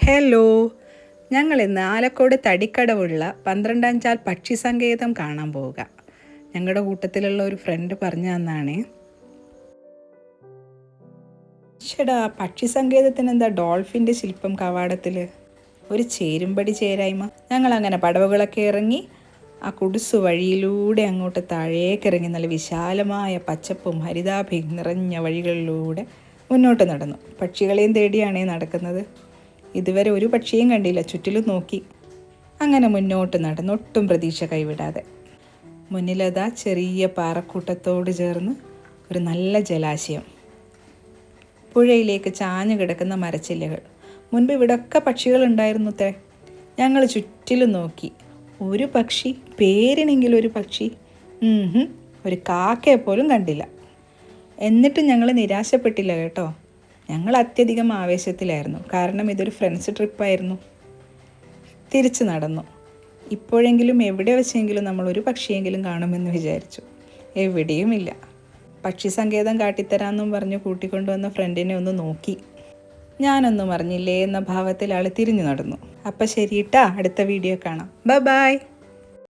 Hello, ഞങ്ങൾ ഇന്ന് ആലക്കോട് തടിക്കടവുള്ള 12 ചാൽ പക്ഷി സങ്കേതം കാണാൻ പോവുക. ഞങ്ങളുടെ കൂട്ടത്തിലുള്ള ഒരു ഫ്രണ്ട് പറഞ്ഞു തന്നാണ്. ചേടാ, പക്ഷി സങ്കേതത്തിന് എന്താ ഡോൾഫിൻ്റെ ശില്പം കവാടത്തിൽ? ഒരു ചേരുംപടി ചേരായ്മ. ഞങ്ങളങ്ങനെ പടവുകളൊക്കെ ഇറങ്ങി ആ കുടുസ് വഴിയിലൂടെ അങ്ങോട്ട് താഴേക്കിറങ്ങി നല്ല വിശാലമായ പച്ചപ്പും ഹരിതാഭയും നിറഞ്ഞ വഴികളിലൂടെ മുന്നോട്ട് നടന്നു. പക്ഷികളെയും തേടിയാണേ നടക്കുന്നത്. ഇതുവരെ ഒരു പക്ഷിയും കണ്ടില്ല, ചുറ്റിലും നോക്കി. അങ്ങനെ മുന്നോട്ട് നടന്നു, ഒട്ടും പ്രതീക്ഷ കൈവിടാതെ. മുന്നിലതാ ചെറിയ പാറക്കൂട്ടത്തോട് ചേർന്ന് ഒരു നല്ല ജലാശയം, പുഴയിലേക്ക് ചാഞ്ഞു കിടക്കുന്ന മരച്ചില്ലകൾ. മുൻപ് ഇവിടെയൊക്കെ പക്ഷികളുണ്ടായിരുന്നു അത്രേ. ഞങ്ങൾ ചുറ്റിലും നോക്കി, ഒരു പക്ഷി, പേരിനെങ്കിലും ഒരു പക്ഷി, ഒരു കാക്കയെ പോലും കണ്ടില്ല. എന്നിട്ടും ഞങ്ങൾ നിരാശപ്പെട്ടില്ല കേട്ടോ. ഞങ്ങൾ അത്യധികം ആവേശത്തിലായിരുന്നു, കാരണം ഇതൊരു ഫ്രണ്ട്സ് ട്രിപ്പായിരുന്നു. തിരിച്ചു നടന്നു. ഇപ്പോഴെങ്കിലും എവിടെ വെച്ചെങ്കിലും നമ്മൾ ഒരു പക്ഷിയെങ്കിലും കാണുമെന്ന് വിചാരിച്ചു. എവിടെയുമില്ല. പക്ഷി സങ്കേതം കാട്ടിത്തരാമെന്നും പറഞ്ഞ് കൂട്ടിക്കൊണ്ടുവന്ന ഫ്രണ്ടിനെ ഒന്ന് നോക്കി. ഞാനൊന്നും അറിഞ്ഞില്ലേ എന്ന ഭാവത്തിൽ ആൾ തിരിഞ്ഞു നടന്നു. അപ്പം ശരി ട്ടാ, അടുത്ത വീഡിയോ കാണാം. ബൈ.